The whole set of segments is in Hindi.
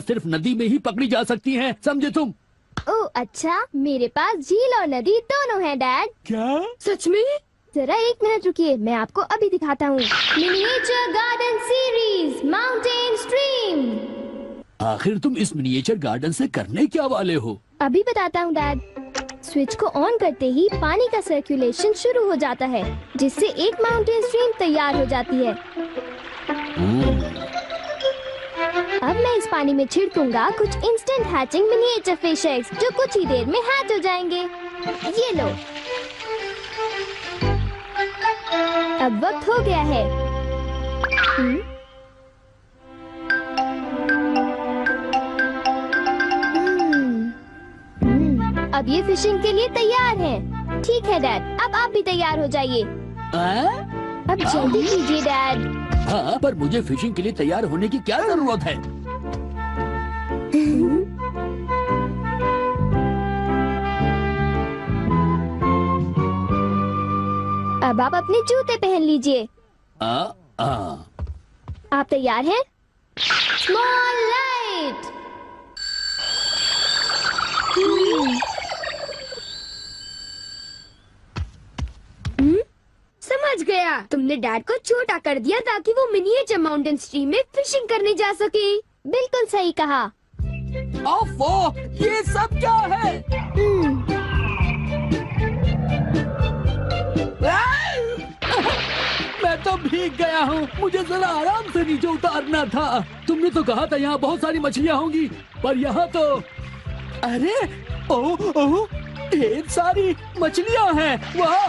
सिर्फ नदी में ही पकड़ी जा सकती हैं, समझे तुम? ओह अच्छा, मेरे पास झील और नदी दोनों हैं डैड। क्या? सच में? जरा 1 मिनट रुकिए, मैं आपको अभी दिखाता हूँ। Miniature garden series mountain stream. आखिर तुम इस मिनिएचर गार्डन से करने क्या वाले हो? अभी बताता हूँ डैड। स्विच को ऑन करते ही पानी का सर्कुलेशन शुरू हो जाता है, जिससे एक माउंटेन स्ट्रीम तैयार हो जाती है। अब मैं इस पानी में छिड़कूंगा कुछ instant hatching miniature fish eggs, जो कुछ ही देर में हैच हो जाएंगे। ये लो, अब वक्त हो गया है। अब ये फिशिंग के लिए तैयार हैं। ठीक है डैड, अब आप भी तैयार हो जाइए। अब जल्दी कीजिए डैड। हाँ, पर मुझे फिशिंग के लिए तैयार होने की क्या जरूरत है? अब आप अपने जूते पहन लीजिए। आप तैयार हैं? Small light. समझ गया, तुमने डैड को छोटा कर दिया ताकि वो मिनिएचर माउंटेन स्ट्रीम में फिशिंग करने जा सके। बिल्कुल सही कहा। ओफो, ये सब क्या है? मैं तो भीग गया हूँ, मुझे जरा आराम से नीचे उतारना था। तुमने तो कहा था यहाँ बहुत सारी मछलियाँ होंगी, पर यहाँ तो अरे ओह ओह, ढेर सारी मछलियाँ हैं। वाह!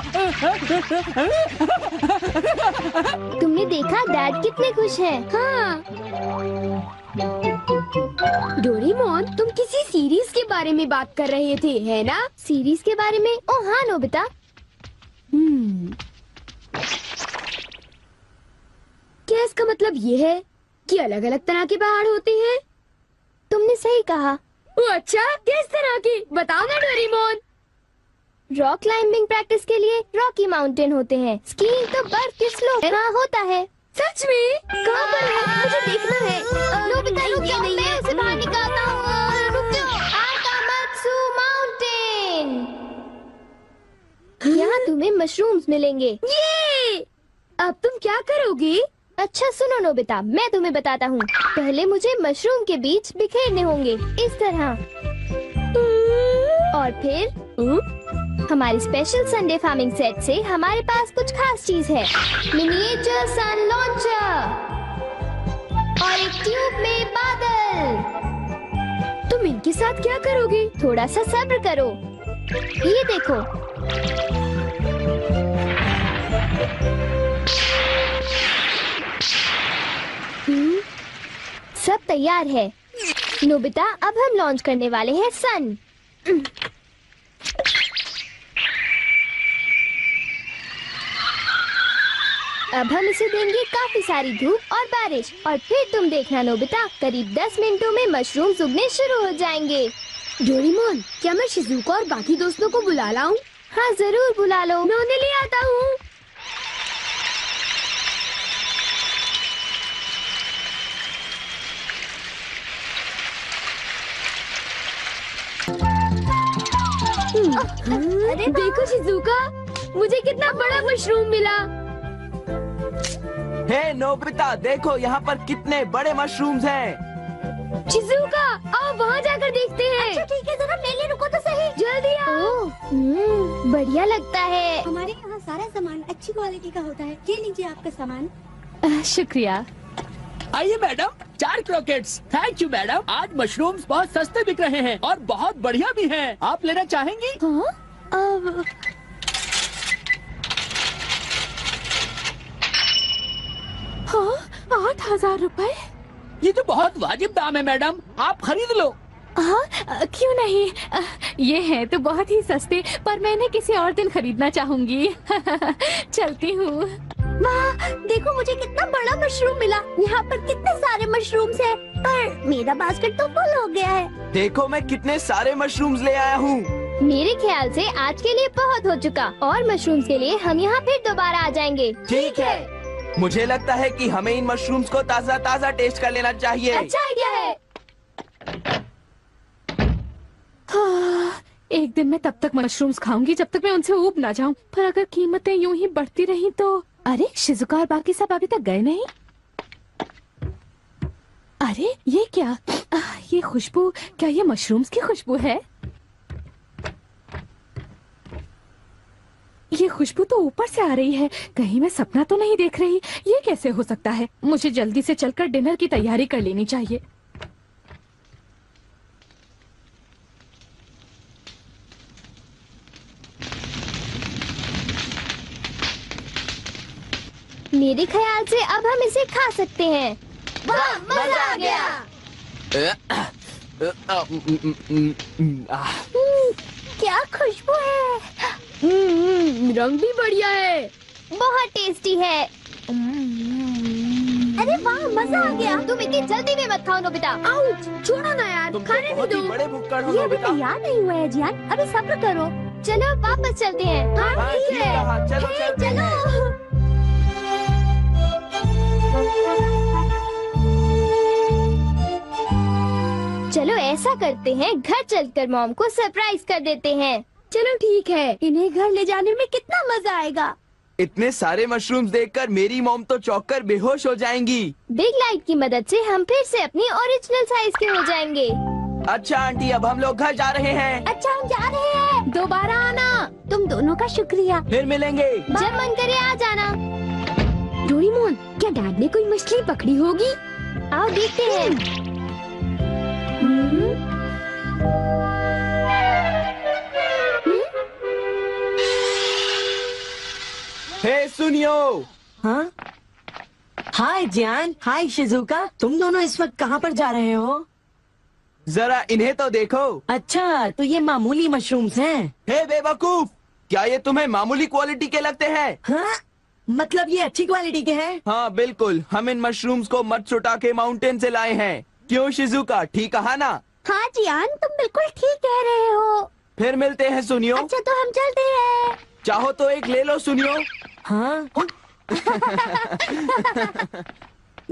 तुमने देखा डैड कितने खुश हैं। हाँ। डोरेमोन, तुम किसी सीरीज के बारे में बात कर रहे थे, है ना? सीरीज के बारे में? ओह हाँ नोबिता। क्या इसका मतलब ये है कि अलग अलग तरह के पहाड़ होते हैं? तुमने सही कहा। ओ अच्छा, किस तरह के? बताओ ना डोरेमोन। रॉक क्लाइंबिंग प्रैक्टिस के लिए रॉकी माउंटेन होते हैं। स्कीइंग तो बर्फ के स्लोप हाँ होता है। सच में? कहाँ पर है? मुझे देखना है। नोबिता रुक जाओ, मैं उसे बाहर निकालता हूँ। रुक जाओ। आकामात्सु माउंटेन। यहाँ तुम्हें मशरूम्स मिलेंगे। ये! अब तुम क्या करोगे? अच्छा सुनो नोबिता, मैं तुम्हें बताता हूँ। पहले मुझे मशरूम के बीज बिखेरने होंगे, इस तरह। और फिर हमारी स्पेशल संडे फार्मिंग सेट से हमारे पास कुछ खास चीज है। मिनिएचर सन लॉन्चर और एक ट्यूब में बादल। तुम इनके साथ क्या करोगे? थोड़ा सा सब्र करो। ये देखो। सब तैयार है नोबिता, अब हम लॉन्च करने वाले हैं सन। अब हम इसे देंगे काफी सारी धूप और बारिश, और फिर तुम देखना नोबिता, करीब 10 मिनटों में मशरूम्स उगने शुरू हो जाएंगे। डोरेमोन, क्या मैं शिजुका और बाकी दोस्तों को बुला लाऊं? हाँ जरूर बुला लो, मैं उन्हें ले आता हूँ। अरे देखो शिजुका, मुझे कितना बड़ा मशरूम मिला। हे नोबिता, देखो यहाँ पर कितने बड़े मशरूम्स हैं। शिजुका, आओ वहाँ जाकर देखते हैं। अच्छा ठीक है, जरा ले रुको तो सही। जल्दी आओ। बढ़िया लगता है। हमारे यहाँ सारा सामान अच्छी क्वालिटी का होता है। ये लीजिए आपका सामान। शुक्रिया। आइए madam, 4 croquettes. Thank you madam. आज मशरूम्स बहुत सस्ते बिक रहे हैं और बहुत बढ़िया भी हैं। आप लेना चाहेंगी? हाँ, 8,000 रुपए। ये तो बहुत वाजिब दाम है मैडम, आप खरीद लो। हाँ, क्यों नहीं। ये है तो बहुत ही सस्ते, पर मैं इन्हें किसी और दिन खरीदना चाहूंगी। चलती हूँ। वाह, देखो मुझे कितना बड़ा मशरूम मिला। यहाँ पर कितने सारे मशरूम्स हैं, पर मेरा बास्केट तो फुल हो गया है। देखो मैं कितने सारे मशरूम्स ले आया हूँ। मेरे ख्याल से आज के लिए बहुत हो चुका, और मशरूम्स के लिए हम यहाँ फिर दोबारा आ जाएंगे। ठीक है, मुझे लगता है कि हमें इन मशरूम्स को ताज़ा ताज़ा टेस्ट कर लेना चाहिए। अच्छा आइडिया है। एक दिन मैं तब तक मशरूम्स खाऊंगी जब तक मैं उनसे ऊब ना जाऊं। पर अगर कीमतें यूं ही बढ़ती रही तो। अरे शिजुका और बाकी सब अभी तक गए नहीं। अरे ये क्या? ये खुशबू, क्या ये मशरूम्स की खुशबू है? ये खुशबू तो ऊपर से आ रही है। कहीं मैं सपना तो नहीं देख रही? ये कैसे हो सकता है? मुझे जल्दी से चलकर डिनर की तैयारी कर लेनी चाहिए। मेरे ख्याल से अब हम इसे खा सकते हैं। वाह, मजा आ गया। क्या खुशबू है। रंग भी बढ़िया है। बहुत टेस्टी है। अरे वाह, मजा आ गया। तुम इतनी जल्दी में मत खाओ नोबिता। आउच, छोड़ो ना यार, तुम खाने तो नहीं बहुत ही दो। बड़े भुक्कड़ हो ये अभी नोबिता। तैयार नहीं हुआ है जियान, अभी सब्र करो। चलो वापस चलते हैं। हाँ, ठीक कहा, चलो चलते हैं। चलो ऐसा करते हैं, घर चलकर मॉम को सरप्राइज कर देते हैं। चलो ठीक है। इन्हें घर ले जाने में कितना मजा आएगा। इतने सारे मशरूम्स देखकर मेरी मॉम तो चौंक कर बेहोश हो जाएंगी। बिग लाइट की मदद से हम फिर से अपनी ओरिजिनल साइज के हो जाएंगे। अच्छा आंटी, अब हम लोग घर जा रहे हैं। अच्छा, हम जा रहे हैं। दोबारा आना। तुम दोनों का शुक्रिया। फिर मिलेंगे। जब मन करे आ जाना। डोरेमोन, क्या डैड ने कोई मछली पकड़ी होगी? आओ देखते हैं। हे सुनियो, हाँ? हाय जियान, हाय शिजुका, तुम दोनों इस वक्त कहाँ पर जा रहे हो? जरा इन्हें तो देखो। अच्छा, तो ये मामूली मशरूम्स हैं। हे बेवकूफ, क्या ये तुम्हें मामूली क्वालिटी के लगते हैं? हाँ? मतलब ये अच्छी क्वालिटी के हैं? हाँ बिल्कुल, हम इन मशरूम्स को मत्सुटा के माउंटेन से लाए हैं। क्यों शिजुका, ठीक कहा ना? हाँ जियान, तुम बिल्कुल ठीक कह रहे हो। फिर मिलते हैं सुनियो। अच्छा, तो हम चलते हैं। चाहो तो एक ले लो सुनियो। हाँ?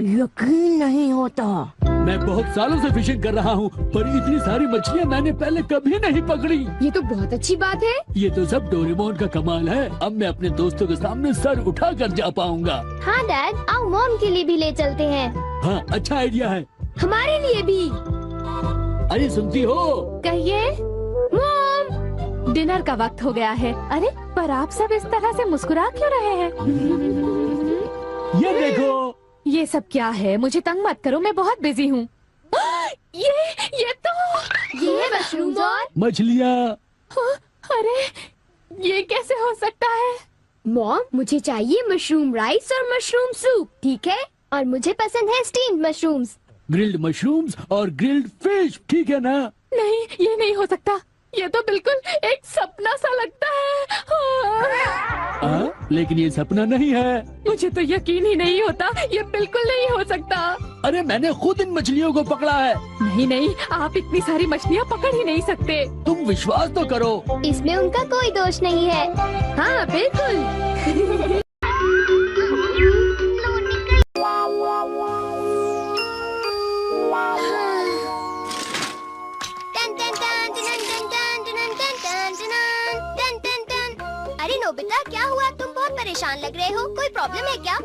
यकीन नहीं होता। मैं बहुत सालों से फिशिंग कर रहा हूँ, पर इतनी सारी मछलियाँ मैंने पहले कभी नहीं पकड़ी। ये तो बहुत अच्छी बात है। ये तो सब डोरेमोन का कमाल है। अब मैं अपने दोस्तों के सामने सर उठा कर जा पाऊंगा। हाँ डैड, आओ मॉम के लिए भी ले चलते हैं। हाँ, अच्छा आइडिया है। हमारे लिए भी। अरे सुनती हो? कहिए। मॉम, डिनर का वक्त हो गया है। अरे पर आप सब इस तरह से मुस्कुरा क्यों रहे हैं? ये देखो। ये सब क्या है? मुझे तंग मत करो, मैं बहुत बिजी हूँ। ये तो ये है मशरूम और मछलियाँ। अरे ये कैसे हो सकता है? मॉम, मुझे चाहिए मशरूम राइस और मशरूम सूप, ठीक है? और मुझे पसंद है स्टीम्ड मशरूम्स। ग्रिल्ड मशरूम्स और ग्रिल्ड फिश, ठीक है ना? नहीं, ये नहीं हो सकता। ये तो बिल्कुल एक सपना सा लगता है। लेकिन ये सपना नहीं है। मुझे तो यकीन ही नहीं होता, ये बिल्कुल नहीं हो सकता। अरे मैंने खुद इन मछलियों को पकड़ा है। नहीं नहीं, आप इतनी सारी मछलियाँ पकड़ ही नहीं सकते। तुम विश्वास तो करो। इसमें उनका कोई दोष नहीं है। हाँ बिल्कुल। अरे नोबिता, क्या हुआ? तुम बहुत परेशान लग रहे हो। कोई प्रॉब्लम है क्या?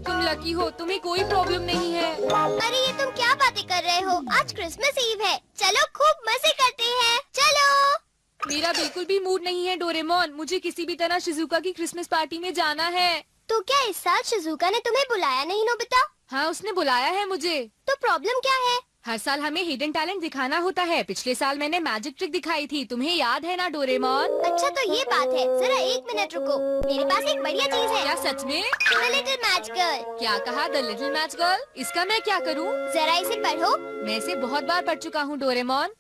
तुम लकी हो, तुम्हें कोई प्रॉब्लम नहीं है। अरे ये तुम क्या बातें कर रहे हो? आज क्रिसमस ईव है। चलो खूब मजे करते हैं। चलो। मेरा बिल्कुल भी मूड नहीं है डोरेमोन। मुझे किसी भी तरह शिजुका की क्रिसमस पार्टी में जाना है। तो क्या इस साल शिजुका ने तुम्हें बुलाया नहीं नोबिता? हाँ, उसने बुलाया है मुझे। तो प्रॉब्लम क्या है? हर साल हमें हिडन टैलेंट दिखाना होता है। पिछले साल मैंने मैजिक ट्रिक दिखाई थी, तुम्हें याद है ना डोरेमोन? अच्छा तो ये बात है। जरा एक मिनट रुको, मेरे पास एक बढ़िया चीज है। क्या सच में? The little match girl. क्या कहा? The little match girl? इसका मैं क्या करूँ? जरा इसे पढ़ो। मैं इसे बहुत बार पढ़ चुका हूँ डोरेमोन।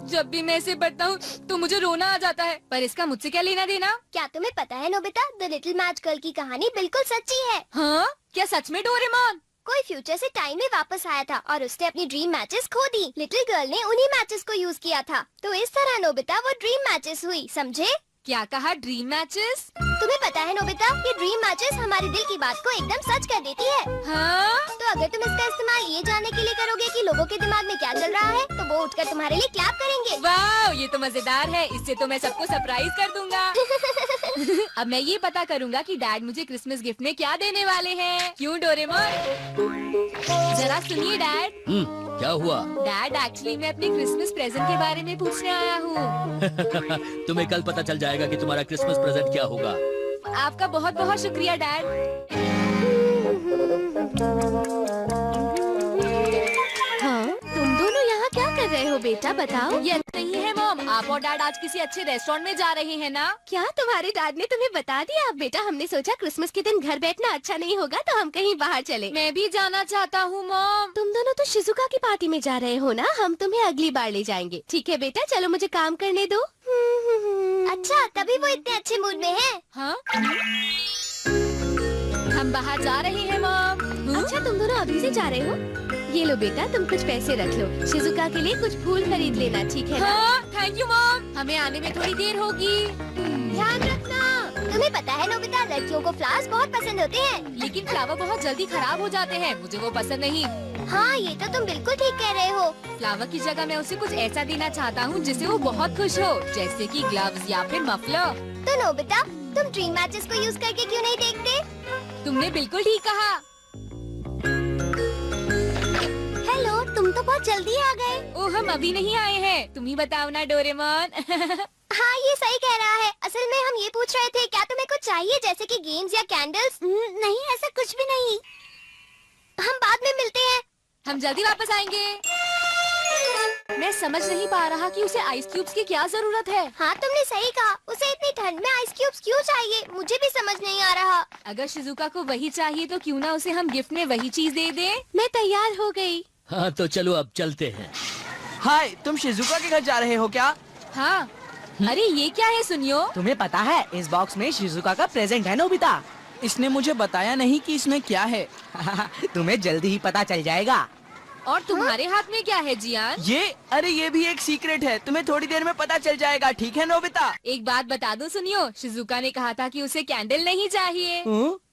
जब भी मैं इसे पढ़ता हूँ तो मुझे रोना आ जाता है। पर इसका मुझसे क्या लेना देना? क्या तुम्हें पता है Nobita, the little match girl की कहानी बिल्कुल सच्ची है। हाँ, क्या सच में डोरेमोन? कोई फ्यूचर से टाइम में वापस आया था और उसने अपनी ड्रीम मैचेस खो दी। लिटिल गर्ल ने उन्हीं मैचेस को यूज किया था, तो इस तरह नोबिता वो ड्रीम मैचेस हुई, समझे? क्या कहा? Dream matches? तुम्हें पता है नोबिता, ये ड्रीम मैचेस हमारे दिल की बात को एकदम सच कर देती है। हाँ? तो अगर तुम इसका इस्तेमाल ये जानने के लिए करोगे कि लोगों के दिमाग में क्या चल रहा है, तो वो उठकर तुम्हारे लिए क्लैप करेंगे। वाह, ये तो मजेदार है। इससे तो मैं सबको सरप्राइज कर दूंगा। अब मैं ये पता करूंगा कि डैड मुझे क्रिसमस गिफ्ट में क्या देने वाले हैं। क्यों डोरेमोन? जरा सुनिए डैड। क्या हुआ? डैड, एक्चुअली मैं अपने क्रिसमस प्रेजेंट के बारे में पूछने आया हूँ। तुम्हें कल पता चल जाएगा कि तुम्हारा क्रिसमस प्रेजेंट क्या होगा। आपका बहुत बहुत शुक्रिया डैड। हाँ, तुम दोनों यहाँ क्या कर रहे हो बेटा, बताओ। ये नहीं है मॉम, आप और डैड आज किसी अच्छे रेस्टोरेंट में जा रहे हैं ना? क्या तुम्हारे डैड ने तुम्हें बता दिया? बेटा, हमने सोचा क्रिसमस के दिन घर बैठना अच्छा नहीं होगा, तो हम कहीं बाहर चले। मैं भी जाना चाहता हूँ मॉम। तुम दोनों तो शिजुका की पार्टी में जा रहे हो ना, हम तुम्हें अगली बार ले जाएंगे। ठीक है बेटा, चलो मुझे काम करने दो। अच्छा, तभी वो इतने अच्छे मूड में है। हाँ? हम बाहर जा रहे हैं मॉम। अच्छा, तुम दोनों अभी से जा रहे हो? ये लो बेटा, तुम कुछ पैसे रख लो। शिजुका के लिए कुछ फूल खरीद लेना, ठीक है ना? हाँ, थैंक यू मॉम। हमें आने में थोड़ी देर होगी। ध्यान रखना। तुम्हें पता है नोबिता, लड़कियों को फ्लावर्स बहुत पसंद होते हैं। लेकिन फ्लावर बहुत जल्दी खराब हो जाते हैं, मुझे वो पसंद नहीं। हाँ, ये तो तुम बिल्कुल ठीक कह रहे हो। फ्लावर की जगह मैं उसे कुछ ऐसा देना चाहता हूँ जिससे वो बहुत खुश हो, जैसे कि ग्लव्स या फिर मफलर। तो नोबिता, तुम ड्रीम मैचेस को यूज करके क्यों नहीं देखते? तुमने बिल्कुल ठीक कहा। हेलो, तुम तो बहुत जल्दी आ गए। ओह, हम अभी नहीं आए हैं। तुम ही बताओ ना डोरेमोन। हाँ, ये सही कह रहा है। असल में हम ये पूछ रहे थे, क्या तुम्हें कुछ चाहिए, जैसे कि गेम्स या कैंडल्स? नहीं, ऐसा कुछ भी नहीं। हम बाद में मिलते हैं। हम जल्दी वापस आएंगे। मैं समझ नहीं पा रहा कि उसे आइस क्यूब्स की क्या जरूरत है। हाँ, तुमने सही कहा। उसे इतनी ठंड में आइस क्यूब्स क्यों चाहिए, मुझे भी समझ नहीं आ रहा। अगर शिजुका को वही चाहिए तो क्यों ना उसे हम गिफ्ट में वही चीज दे दें। मैं तैयार हो गई। हाँ, तो चलो अब चलते हैं। हाय, तुम शिजुका के घर जा रहे हो क्या? हाँ। अरे ये क्या है सुनियो? तुम्हें पता है इस बॉक्स में शिजुका का प्रेजेंट है नोबिता। इसने मुझे बताया नहीं कि इसमें क्या है। तुम्हें जल्दी ही पता चल जाएगा। और तुम्हारे हाथ में क्या है जियान? ये भी एक सीक्रेट है, तुम्हें थोड़ी देर में पता चल जाएगा, ठीक है नोबिता? एक बात बता दूं सुनियो, शिजुका ने कहा था कि उसे कैंडल नहीं चाहिए।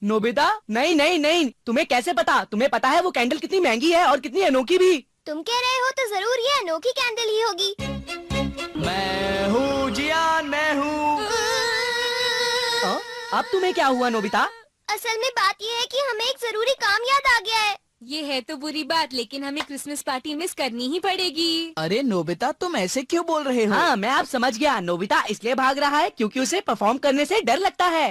नोबिता, नहीं नहीं नहीं, तुम्हें कैसे पता? तुम्हें पता है वो कैंडल कितनी महंगी है और कितनी अनोखी भी। तुम कह रहे हो तो जरूर ये अनोखी कैंडल ही होगी। मैं हूँ जियान, मैं हूँ। अब तुम्हें क्या हुआ नोबिता? असल में बात ये है कि हमें एक जरूरी काम याद आ गया है। ये है तो बुरी बात, लेकिन हमें क्रिसमस पार्टी मिस करनी ही पड़ेगी। अरे नोबिता, तुम ऐसे क्यों बोल रहे हो? हाँ, मैं अब समझ गया। नोबिता इसलिए भाग रहा है क्योंकि उसे परफॉर्म करने से डर लगता है।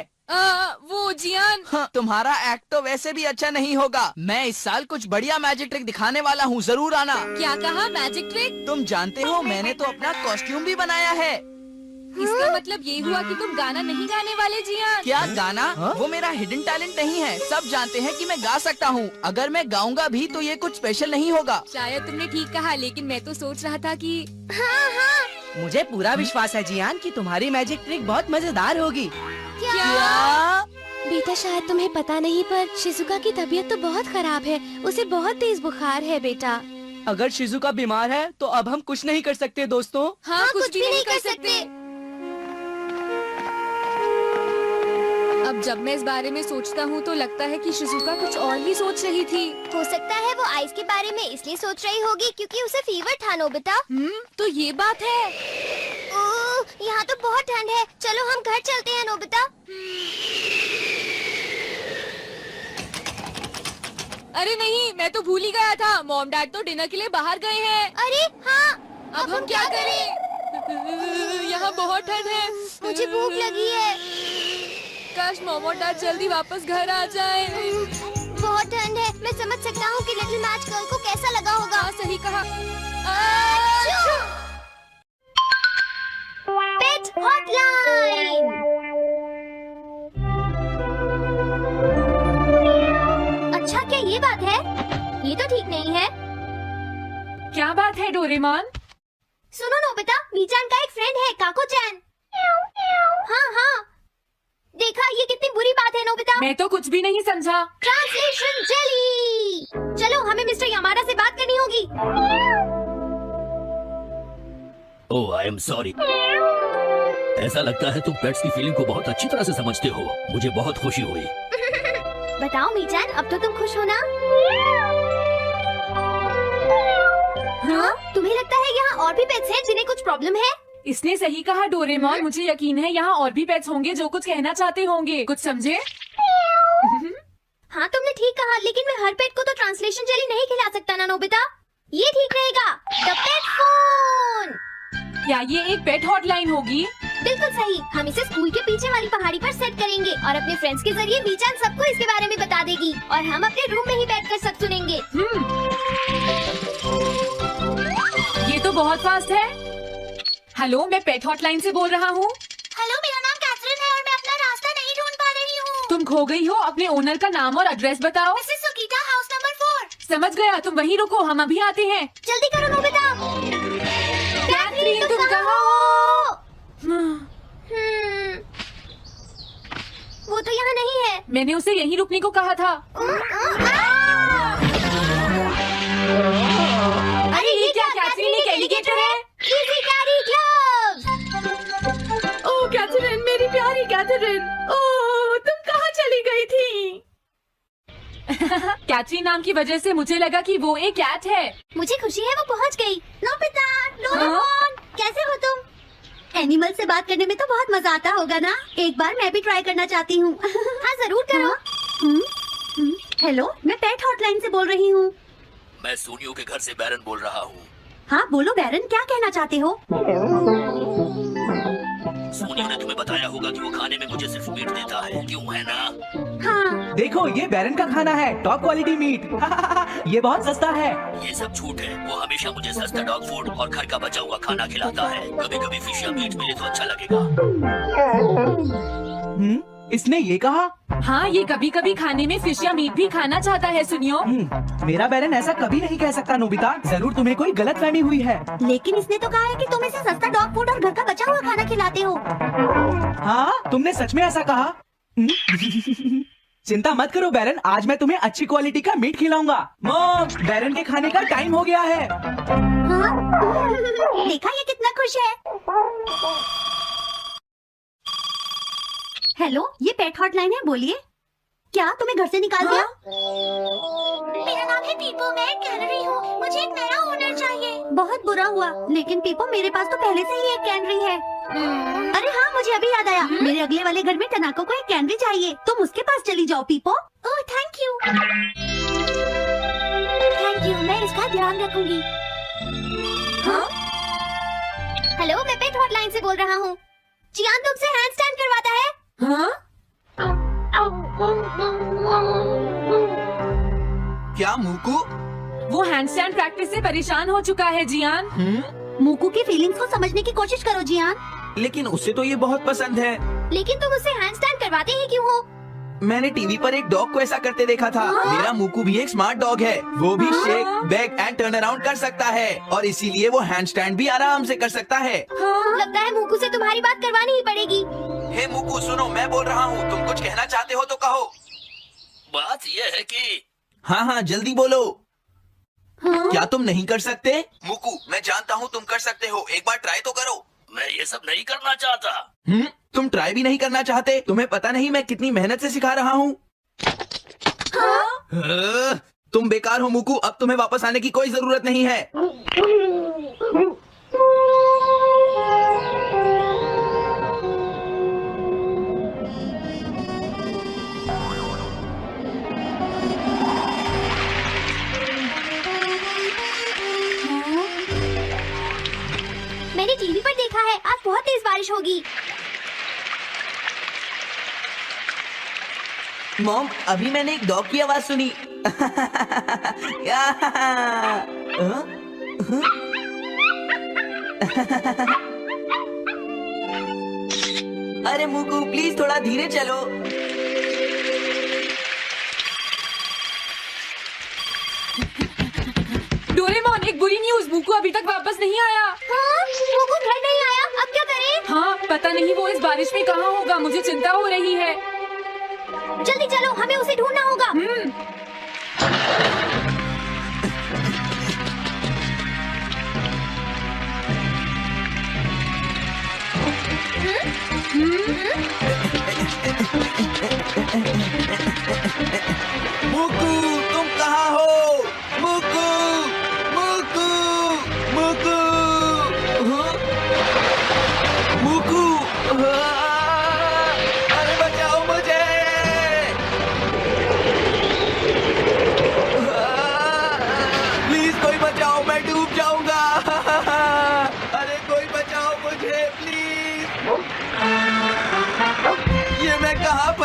वो जियान। हाँ, तुम्हारा एक्ट तो वैसे भी अच्छा नहीं होगा। मैं इस साल कुछ बढ़िया मैजिक ट्रिक दिखाने वाला हूँ, जरूर आना। क्या कहा? Magic trick? तुम जानते हो, मैंने तो अपना कॉस्ट्यूम भी बनाया है। इसका मतलब ये हुआ कि तुम गाना नहीं गाने वाले जियान? क्या गाना? वो मेरा हिडन टैलेंट नहीं है। सब जानते हैं कि मैं गा सकता हूँ। अगर मैं गाऊंगा भी तो ये कुछ स्पेशल नहीं होगा। शायद तुमने ठीक कहा, लेकिन मैं तो सोच रहा था कि मुझे पूरा विश्वास है जियान कि तुम्हारी मैजिक ट्रिक बहुत मजेदार होगी। क्या? बेटा, शायद तुम्हें पता नहीं, पर शिजुका की तबीयत तो बहुत खराब है। उसे बहुत तेज बुखार है बेटा। अगर शिजुका बीमार है तो अब हम कुछ नहीं कर सकते दोस्तों। हाँ, कुछ भी नहीं कर सकते। अब जब मैं इस बारे में सोचता हूँ तो लगता है कि शिजुका कुछ और ही सोच रही थी। हो सकता है वो आइस के बारे में इसलिए सोच रही होगी क्योंकि उसे फीवर था नोबिता। तो ये बात है। ओह, यहाँ तो बहुत ठंड है। चलो हम घर चलते हैं नोबिता। अरे नहीं, मैं तो भूल ही गया था। मॉम डैड तो डिनर के लिए बाहर गए हैं। अरे हाँ, अब हम क्या करें? यहाँ बहुत ठंड है। मुझे भूख लगी है। काश मॉम और डैड जल्दी वापस घर आ जाएं। बहुत ठंड है। मैं समझ सकता हूँ कि लिटिल मैच गर्ल को कैसा लगा होगा। हाँ, सही कहा। पेट हॉटलाइन। अच्छा, क्या ये बात है? ये तो ठीक नहीं है। क्या बात है डोरेमोन? सुनो नोबिता, मीचान का एक फ्रेंड है, काको-चैन। हाँ, देखा, ये कितनी बुरी बात है नोबिता। मैं तो कुछ भी नहीं समझा। Translation jelly. चलो, हमें मिस्टर यामाडा से बात करनी होगी। ओह, आई एम सॉरी। ऐसा लगता है तुम पेट्स की फीलिंग को बहुत अच्छी तरह से समझते हो। मुझे बहुत खुशी हुई। बताओ मीचान, अब तो तुम खुश हो ना? हाँ? तुम्हें लगता है यहाँ और भी पेट्स हैं जिन्हें कुछ प्रॉब्लम है? इसने सही कहा डोरेमोन, मुझे यकीन है यहाँ और भी पेट्स होंगे जो कुछ कहना चाहते होंगे। कुछ समझे? हाँ तुमने ठीक कहा, लेकिन मैं हर पेट को तो ट्रांसलेशन जेली नहीं खिला सकता ना नोबिता। ये ठीक रहेगा। The pet phone. क्या ये एक पेट हॉटलाइन होगी? बिल्कुल सही। हम इसे स्कूल के पीछे वाली पहाड़ी पर सेट करेंगे और अपने फ्रेंड्स के जरिए मीचान सबको इसके बारे में बता देगी और हम अपने रूम में ही बैठकर सब सुनेंगे। ये तो बहुत फास्ट है। हेलो, मैं पेट हॉटलाइन से बोल रहा हूँ। हेलो, मेरा नाम कैथरीन है और मैं अपना रास्ता नहीं ढूंढ पा रही हूँ। तुम खो गई हो, अपने ओनर का नाम और एड्रेस बताओ। मिसेस सुकीटा, हाउस नंबर 4। समझ गया, तुम वहीं रुको, हम अभी आते हैं। जल्दी करो नोबिता। कैथरीन, तुम कहाँ हो? वो तो यहाँ नहीं है। मैंने उसे यहीं रुकने को कहा था। अरे ये क्या, कैथरीन एक एलिगेटर है? Easy carry gloves. Oh Catherine, मेरी प्यारी कैथरीन, ओह तुम कहाँ चली गई थी? कैथरीन नाम की वजह से मुझे लगा कि वो एक कैट है। मुझे खुशी है वो पहुँच गई। नोबिता, डोरेमोन, कैसे हो तुम? एनिमल से बात करने में तो बहुत मजा आता होगा ना? एक बार मैं भी ट्राई करना चाहती हूँ। हाँ जरूर करो। हेलो, मैं पेट हॉटलाइन से बोल रही हूँ। मैं सोनियो के घर से बैरन बोल रहा हूँ। हाँ बोलो बैरन, क्या कहना चाहते हो? सोनियो ने तुम्हें बताया होगा कि वो खाने में मुझे सिर्फ मीट देता है, क्यों है ना? हाँ। देखो, ये बैरन का खाना है, टॉप क्वालिटी मीट। ये बहुत सस्ता है। ये सब झूठ है। वो हमेशा मुझे सस्ता डॉग फूड और घर का बचा हुआ खाना खिलाता है। कभी कभी फिश या मीट मिले तो अच्छा लगेगा। इसने ये कहा? हाँ, ये कभी कभी खाने में फिश या मीट भी खाना चाहता है। सुनियो, मेरा बैरन ऐसा कभी नहीं कह सकता नोबिता। जरूर तुम्हें कोई गलतफहमी हुई है। लेकिन इसने तो कहा है कि तुम इसे सस्ता डॉग फूड और घर का बचा हुआ खाना खिलाते हो। हाँ, तुमने सच में ऐसा कहा? चिंता मत करो बैरन, आज मैं तुम्हें अच्छी क्वालिटी का मीट खिलाऊंगा। मॉम, बैरन के खाने का टाइम हो गया है। हाँ? देखा ये कितना खुश है। हेलो, ये पेट हॉटलाइन है, बोलिए। क्या तुम्हें घर से निकाल दिया? मेरा नाम है पीपो, मैं कैनरी हूँ। मुझे एक नया ओनर चाहिए। बहुत बुरा हुआ, लेकिन पीपो मेरे पास तो पहले से ही एक कैनरी है। अरे हाँ, मुझे अभी याद आया। मेरे अगले वाले घर में टनाको को एक कैनरी चाहिए। तुम उसके पास चली जाओ पीपो। Oh thank you. Thank you, मैं इसका ध्यान रखूंगी। हाँ? हेलो, मैं पेट हॉटलाइन से बोल रहा हूँ। जियान तुमसे हैंड स्टैंड करवाता है। हाँ? क्या मूकू? वो हैंडस्टैंड प्रैक्टिस से परेशान हो चुका है जियान। मूकू की फीलिंग्स को समझने की कोशिश करो जियान। लेकिन उसे तो ये बहुत पसंद है। लेकिन तुम उससे हैंडस्टैंड करवाते ही क्यों हो? मैंने टीवी पर एक डॉग को ऐसा करते देखा था। मेरा मूकू भी एक स्मार्ट डॉग है। वो भी shake, back and turn around कर सकता है और इसीलिए वो हैंड स्टैंड भी आराम से कर सकता है। लगता है मूकू से तुम्हारी बात करवानी ही पड़ेगी। हे मूकू, सुनो, मैं बोल रहा हूँ, तुम कुछ कहना चाहते हो तो कहो। बात यह है कि हाँ हाँ, जल्दी बोलो। क्या तुम नहीं कर सकते? मूकू, मैं जानता हूँ तुम कर सकते हो, एक बार ट्राई तो करो। मैं ये सब नहीं करना चाहता। तुम ट्राई भी नहीं करना चाहते? तुम्हें पता नहीं मैं कितनी मेहनत से सिखा रहा हूँ। तुम बेकार हो मूकू, अब तुम्हें वापस आने की कोई जरूरत नहीं है। मैंने टीवी पर देखा है, आज बहुत तेज बारिश होगी। मॉम, अभी मैंने एक डॉग की आवाज सुनी। अरे मूकू, प्लीज थोड़ा धीरे चलो। डोरेमोन, एक बुरी न्यूज़, मूकू अभी तक वापस नहीं आया। हाँ? मूकू घर नहीं आया, अब क्या करें? हाँ, पता नहीं वो इस बारिश में कहाँ होगा, मुझे चिंता हो रही है। जल्दी चलो, हमें उसे ढूंढना होगा।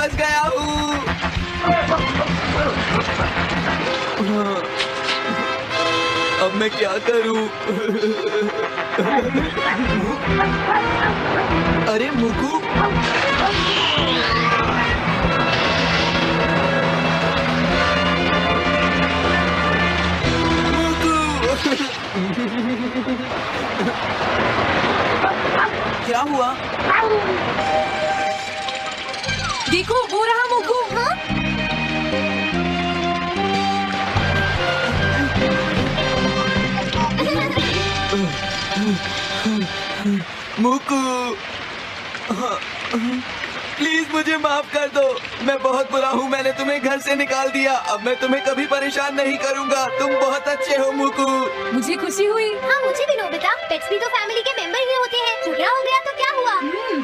फंस गया हूँ। अब मैं क्या करूँ? अरे मुकू, क्या हुआ? देखो वो रहा मुकू। मुकू, प्लीज मुझे माफ कर दो। मैं बहुत बुरा हूँ, मैंने तुम्हें घर से निकाल दिया। अब मैं तुम्हें कभी परेशान नहीं करूँगा। तुम बहुत अच्छे हो मुकू। मुझे खुशी हुई। हाँ मुझे भी नोबिता, पेट्स भी तो फैमिली के मेंबर ही होते हैं। झगड़ा हो गया तो क्या हुआ?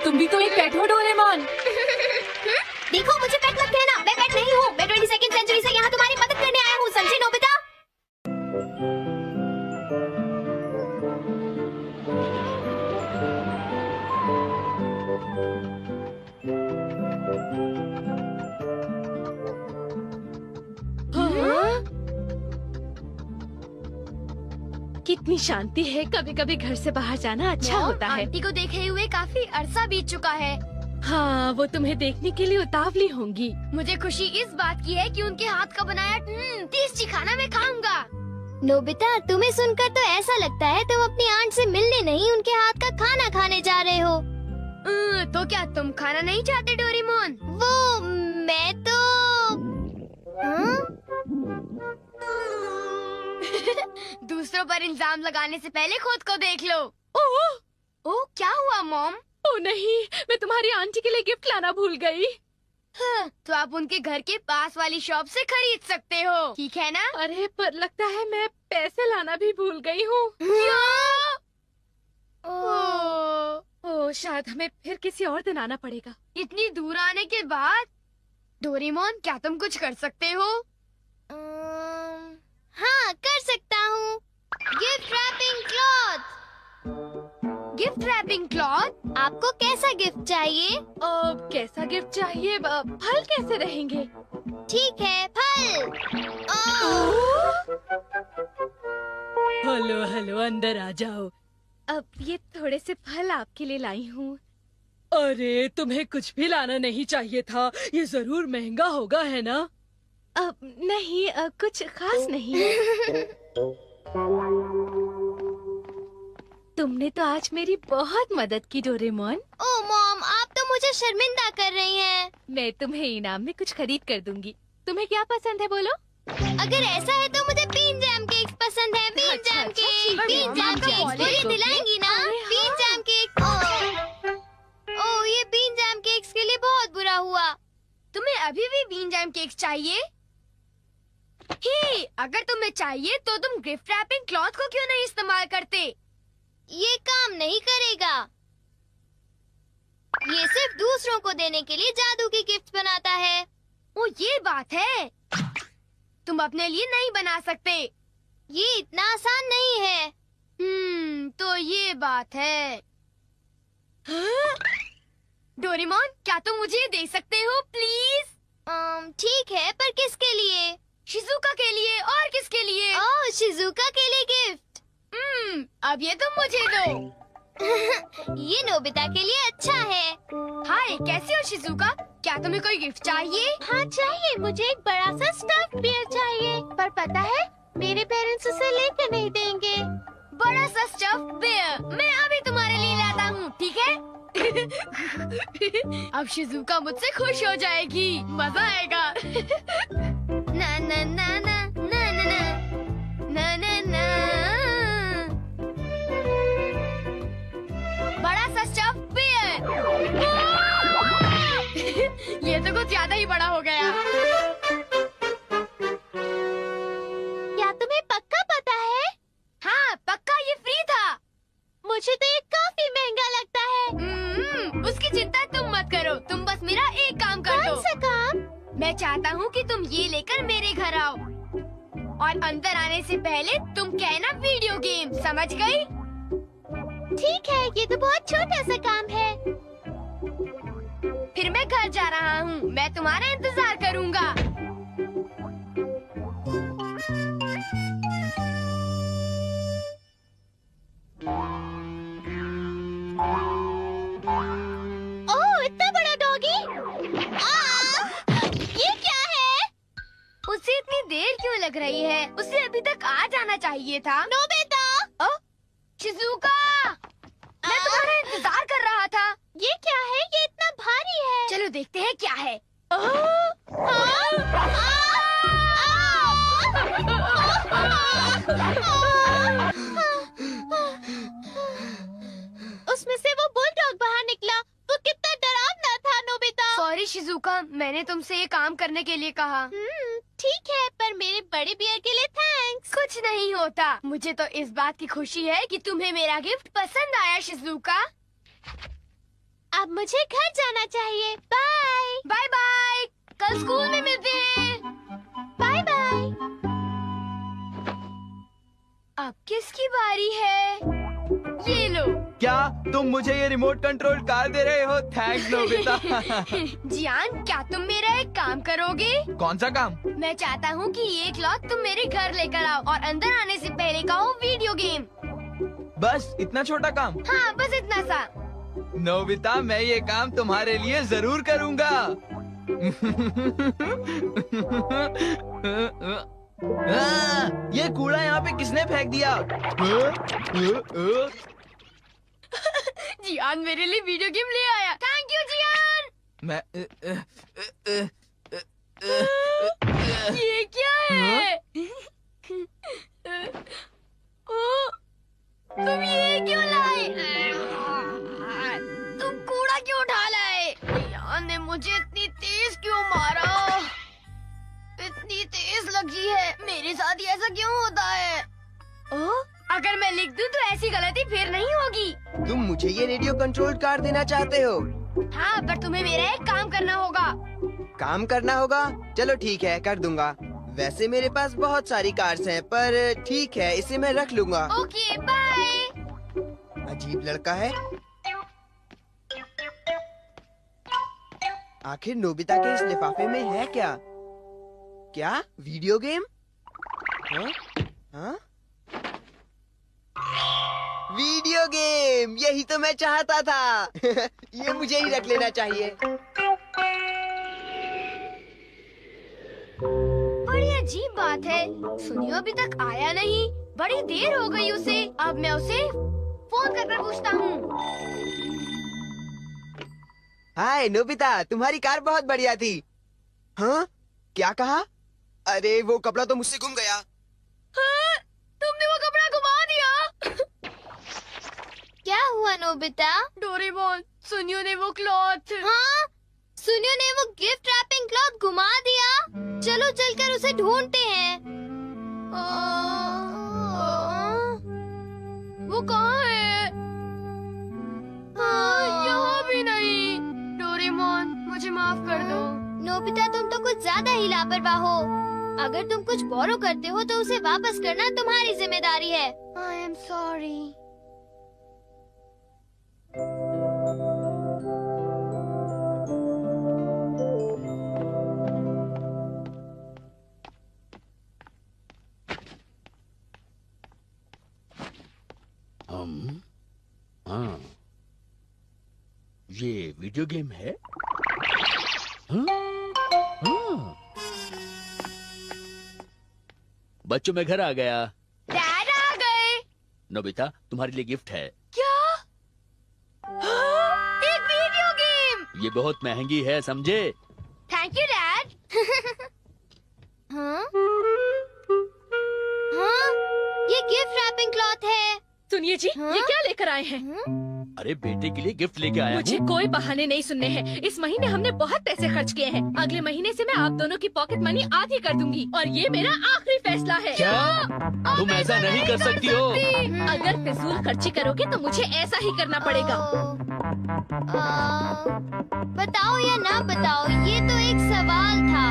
तुम भी तो एक पेट हो डोरेमोन। देखो मुझे पेट मत कहना, मैं पेट नहीं हूँ। मैं 22वीं सेंचुरी से यहाँ तुम्हारी मदद करने आया हूँ, समझे नोबिता? कितनी शांति है। कभी कभी घर से बाहर जाना अच्छा होता है। आंटी को देखे हुए काफी अरसा बीत चुका है। हाँ, वो तुम्हें देखने के लिए उतावली होंगी। मुझे खुशी इस बात की है कि उनके हाथ का बनाया टेस्टी खाना मैं खाऊंगा। नोबिता, तुम्हें सुनकर तो ऐसा लगता है तुम अपनी आंट से मिलने नहीं उनके हाथ का खाना खाने जा रहे हो। तो क्या तुम खाना नहीं चाहते डोरेमोन? वो मैं तो दूसरों पर इल्जाम लगाने से पहले खुद को देख लो। ओह क्या हुआ मॉम? ओ नहीं, मैं तुम्हारी आंटी के लिए गिफ्ट लाना भूल गई। तो आप उनके घर के पास वाली शॉप से खरीद सकते हो, ठीक है ना? अरे पर लगता है मैं पैसे लाना भी भूल गई हूँ। ओ शायद हमें फिर किसी और दिन आना पड़ेगा। इतनी दूर आने के बाद डोरेमोन, क्या तुम कुछ कर सकते हो? हाँ कर सकता हूँ। Gift wrapping cloth. Gift wrapping cloth? आपको कैसा गिफ्ट चाहिए? कैसा गिफ्ट चाहिए? फल कैसे रहेंगे? ठीक है, फल। हेलो हेलो, अंदर आ जाओ। अब ये थोड़े से फल आपके लिए लाई हूँ। अरे तुम्हें कुछ भी लाना नहीं चाहिए था, ये जरूर महंगा होगा है ना? अब नहीं, कुछ खास नहीं। तुमने तो आज मेरी बहुत मदद की डोरेमोन। ओ मॉम, आप तो मुझे शर्मिंदा कर रही हैं। मैं तुम्हें इनाम में कुछ खरीद कर दूंगी। तुम्हें क्या पसंद है बोलो? अगर ऐसा है तो मुझे बीन जैम केक्स पसंद है। Bean jam cake, bean jam cakes मुझे दिलाएंगी ना? Been jam cake. ओ ये बीन जैम केक्स के लिए बहुत बुरा हुआ। तुम्हें अभी भी बीन जैम केक्स चाहिए? अगर तुम्हें चाहिए तो तुम गिफ्ट रैपिंग क्लॉथ को क्यों नहीं इस्तेमाल करते? ये काम नहीं करेगा। ये सिर्फ दूसरों को देने के लिए जादू की गिफ्ट बनाता है। ओ ये बात है, तुम अपने लिए नहीं बना सकते। ये इतना आसान नहीं है। तो ये बात है। डोरेमोन, क्या तुम मुझे दे सकते हो प्लीज? ठीक है, पर किसके लिए? शिजुका के लिए। और किसके लिए? ओह, शिजुका के लिए गिफ्ट। अब ये तुम मुझे दो। ये नोबिता के लिए अच्छा है। हाय, कैसे हो शिजुका? क्या तुम्हें कोई गिफ्ट चाहिए? हाँ चाहिए, मुझे एक बड़ा सा स्टफ्ड बियर चाहिए। पर पता है मेरे पेरेंट्स उसे लेकर नहीं देंगे। बड़ा सा स्टफ्ड बियर मैं अभी तुम्हारे लिए लाता हूँ, ठीक है? अब शिजुका मुझसे खुश हो जाएगी, मजा आएगा। ना ना ना ना ना ना ना ना ना। बड़ा सा स्टफ्ड बियर। ये तो कुछ ज्यादा ही बड़ा हो गया। क्या तुम्हें पक्का पता है? हाँ पक्का, ये फ्री था। मुझे तो ये काफी महंगा लगता है। उसकी चिंता तुम मत करो, तुम बस मेरा एक काम कर दो। कौन सा काम? मैं चाहता हूँ कि तुम ये लेकर मेरे घर आओ और अंदर आने से पहले तुम कहना वीडियो गेम, समझ गई? ठीक है, ये तो बहुत छोटा सा काम है। फिर मैं घर जा रहा हूँ। मैं तुम्हारा इंतजार करूँगा। ओह, इतना बड़ा डॉगी! ये क्या है? उसे इतनी देर क्यों लग रही है? उसे अभी तक आ जाना चाहिए था। नोबिता! शिजुका, मैं तुम्हारा इंतजार कर रहा था। ये क्या है? ये इतना भारी है। चलो देखते हैं क्या है। उसमें से वो बुलडॉग बाहर निकला। वो कितना डरावना था, नोबिता। सॉरी शिजुका, मैंने तुमसे ये काम करने के लिए कहा। ठीक है, पर मेरे बड़े बियर के लिए थैंक्स। कुछ नहीं होता। मुझे तो इस बात की खुशी है कि तुम्हें मेरा गिफ्ट पसंद आया शिजुका। अब मुझे घर जाना चाहिए। बाय बाय बाय, कल स्कूल में मिलते हैं। Bye bye. अब किसकी बारी है? ये लो। क्या तुम मुझे ये रिमोट कंट्रोल कार दे रहे हो? Thanks Nobita. जियान, क्या तुम मेरा एक काम करोगे? कौन सा काम? मैं चाहता हूँ कि ये क्लॉथ तुम मेरे घर लेकर आओ और अंदर आने से पहले कहो वीडियो गेम। बस इतना छोटा काम? हाँ, बस इतना सा। नोबिता, मैं ये काम तुम्हारे लिए जरूर करूँगा। ये कूड़ा यहाँ पे किसने फेंक दिया? जियान मेरे लिए वीडियो गेम ले आया। थैंक यू जियान। मैं ये क्या है? ओ, तुम ये क्यों लाए? तुम कूड़ा क्यों उठा लाए? जियान ने मुझे इतनी तेज क्यों मारा? इतनी तेज लगी है। मेरे साथ ही ऐसा क्यों होता है? अगर मैं लिख दूं तो ऐसी गलती फिर नहीं होगी। तुम मुझे ये रेडियो कंट्रोल कार देना चाहते हो? हाँ, पर तुम्हें मेरा एक काम करना होगा। काम करना होगा? चलो ठीक है, कर दूंगा। वैसे मेरे पास बहुत सारी कार्स हैं, पर ठीक है, इसे मैं रख लूंगा। Okay, bye. अजीब लड़का है। आखिर नोबिता के इस लिफाफे में है क्या? क्या वीडियो गेम? हाँ? हाँ? वीडियो गेम, यही तो मैं चाहता था। ये मुझे ही रख लेना चाहिए। बड़ी अजीब बात है, सुनियो अभी तक आया नहीं। बड़ी देर हो गई उसे। अब मैं उसे फोन करकर पूछता हूँ। हाय नोबिता, तुम्हारी कार बहुत बढ़िया थी। हाँ? क्या कहा? अरे वो कपड़ा तो मुझसे गुम गया। हाँ, तुमने वो कपड़ा घुमा दिया। क्या हुआ नोबिता? डोरेमोन, सुनियो ने वो क्लॉथ। हाँ? सुनियो ने वो गिफ्ट रैपिंग क्लॉथ घुमा दिया। चलो चलकर उसे ढूंढते हैं। वो कहाँ है? हाँ, यहाँ भी नहीं। डोरेमोन, मुझे माफ कर दो। नोबिता, तुम तो कुछ ज्यादा ही लापरवाह हो। अगर तुम कुछ बोरो करते हो तो उसे वापस करना तुम्हारी जिम्मेदारी है। I am sorry. हाँ, ये वीडियो गेम है? हाँ? हाँ। बच्चों, मैं घर आ गया। डैड आ गए। नोबिता, तुम्हारे लिए गिफ्ट है। क्या? एक वीडियो गेम। ये बहुत महंगी है, समझे? Thank you dad. हाँ? हाँ? ये गिफ्ट रैपिंग क्लॉथ है। सुनिए जी, हाँ? ये क्या लेकर आए हैं? अरे बेटे के लिए गिफ्ट लेके आया मुझे हूँ। कोई बहाने नहीं सुनने हैं। इस महीने हमने बहुत पैसे खर्च किए हैं। अगले महीने से मैं आप दोनों की पॉकेट मनी आधी कर दूंगी और ये मेरा आखिरी फैसला है। क्या? तुम ऐसा नहीं कर सकती हो। अगर फिजूल खर्ची करोगे तो मुझे ऐसा ही करना पड़ेगा। बताओ या ना बताओ, ये तो एक सवाल था।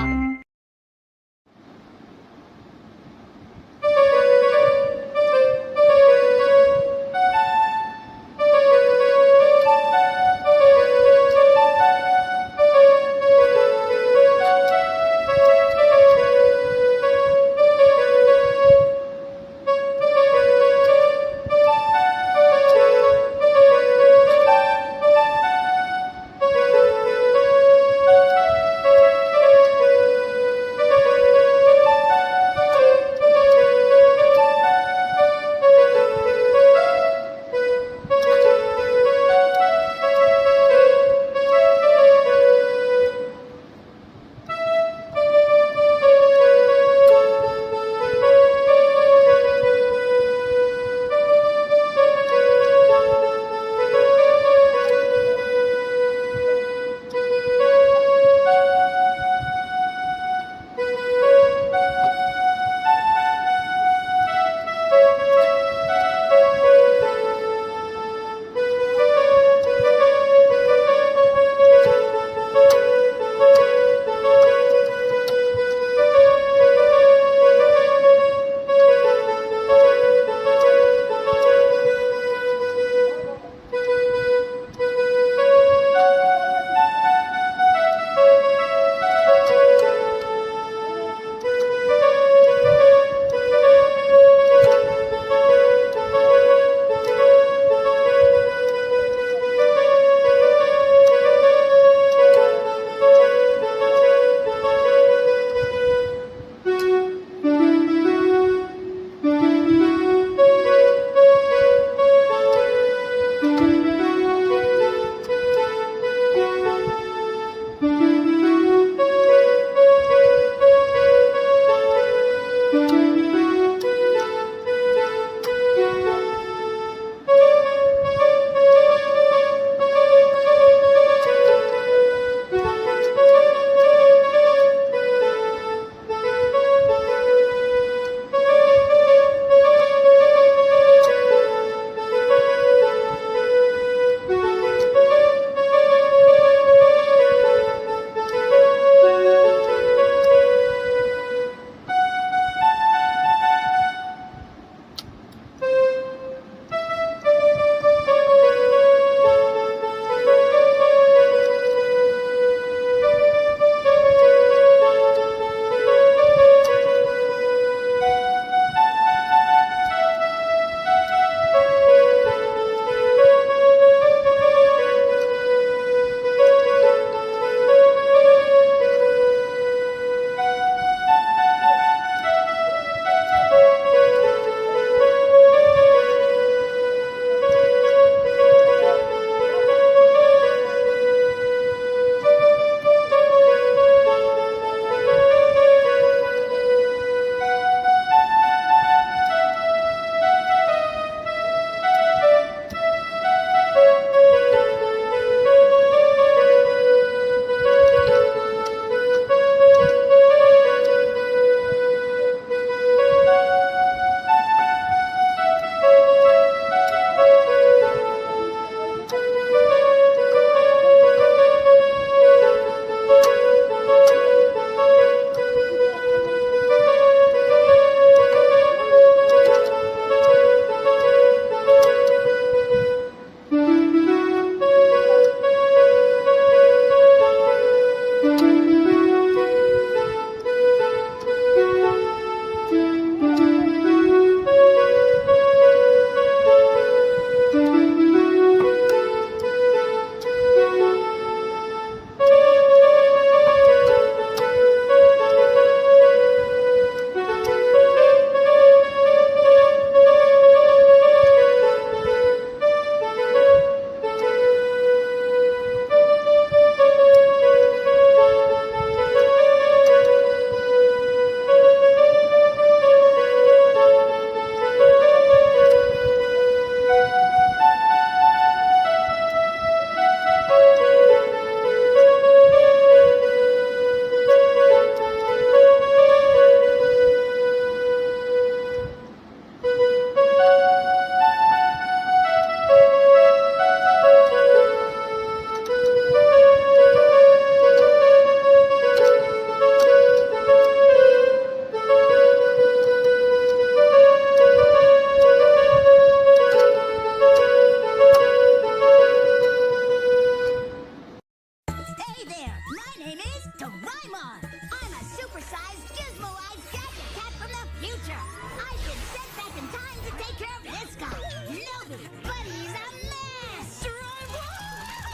is a mess!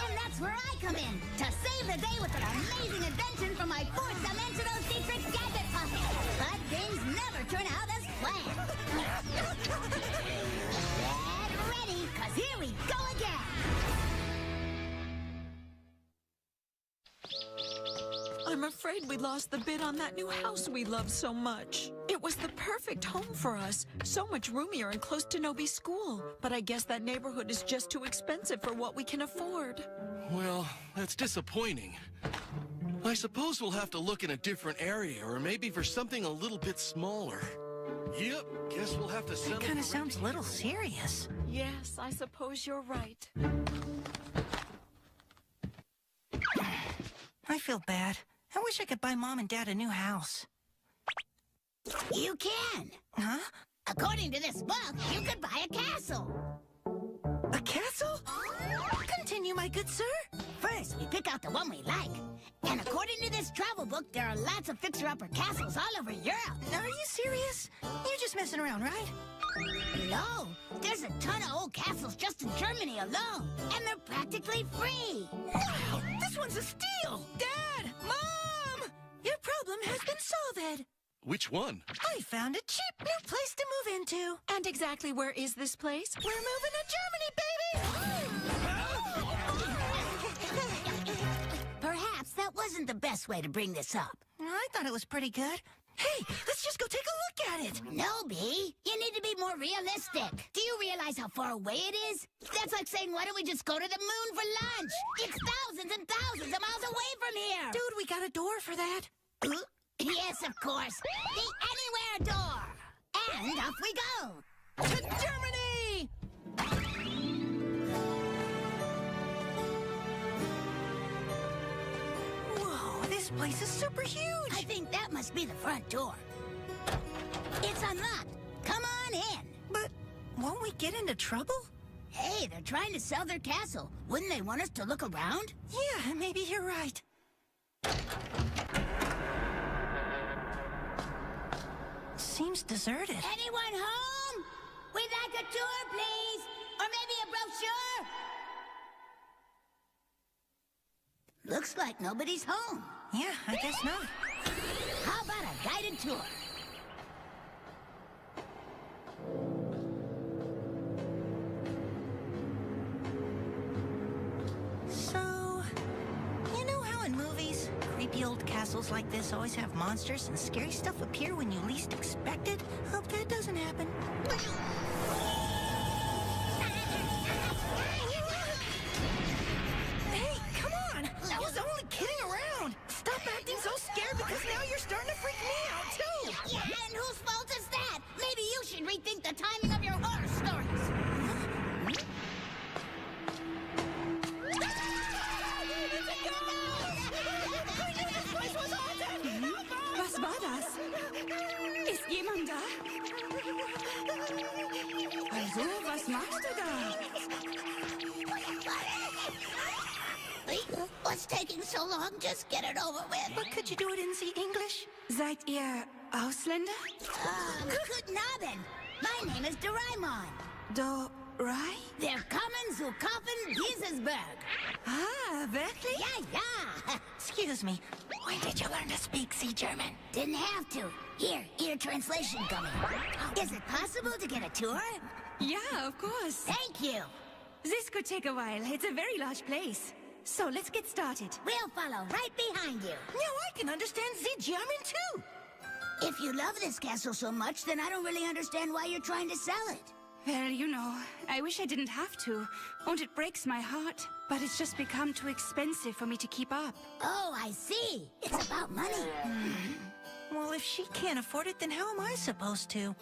And that's where I come in, to save the day with an amazing invention from my fourth-dimensional secret gadget pocket. But things never turn out as planned. Get ready, because here we go again! I'm afraid we lost the bid on that new house we love so much. It was the perfect home for us. So much roomier and close to Nobi's school. But I guess that neighborhood is just too expensive for what we can afford. Well, that's disappointing. I suppose we'll have to look in a different area, or maybe for something a little bit smaller. Yep, guess we'll have to settle. That kind of sounds a little serious. Yes, I suppose you're right. I feel bad. I wish I could buy Mom and Dad a new house. You can! Huh? According to this book, you could buy a castle. A castle? Continue, my good sir. First, we pick out the one we like. And according to this travel book, there are lots of fixer-upper castles all over Europe. Are you serious? You're just messing around, right? No, there's a ton of old castles just in Germany alone. And they're practically free. Wow, this one's a steal! Dad! Mom! Your problem has been solved. Which one? I found a cheap new place to move into. And exactly where is this place? We're moving to Germany, baby! Perhaps that wasn't the best way to bring this up. I thought it was pretty good. Hey, let's just go take a look at it. No, B. You need to be more realistic. Do you realize how far away it is? That's like saying, why don't we just go to the moon for lunch? It's thousands and thousands of miles away from here. Dude, we got a door for that. Yes, of course. The Anywhere door. And off we go. To Germany! Whoa, this place is super huge. I think that must be the front door. It's unlocked. Come on in. But won't we get into trouble? Hey, they're trying to sell their castle. Wouldn't they want us to look around? Yeah, maybe you're right. Seems deserted. Anyone home? We'd like a tour, please. Or maybe a brochure. Looks like nobody's home. Yeah, I guess not. How about a guided tour? So, you know how in movies, creepy old castles like this always have monsters and scary stuff appear when you least expect it? Hope that doesn't happen. Hey, come on! I was only kidding around! Stop acting so scared because now you're starting to freak me out, too! Yeah, and whose fault is that? Maybe you should rethink the timing of your horror stories. Was war das? Ist jemand da? Also, was machst du da? What's taking so long? Just get it over with. But could you do it in the English? Seid ihr Ausländer? Guten Abend. My name is Doraemon. Rai? They're coming zu kaufen Giesesberg. Ah, wirklich? Yeah. Excuse me. When did you learn to speak Sea German? Didn't have to. Here, ear translation coming. Is it possible to get a tour? Yeah, of course. Thank you. This could take a while. It's a very large place. So let's get started. We'll follow right behind you. Now I can understand Sea German too. If you love this castle so much, then I don't really understand why you're trying to sell it. Well, you know, I wish I didn't have to. And it breaks my heart. But it's just become too expensive for me to keep up. Oh, I see. It's about money. Well, if she can't afford it, then how am I supposed to?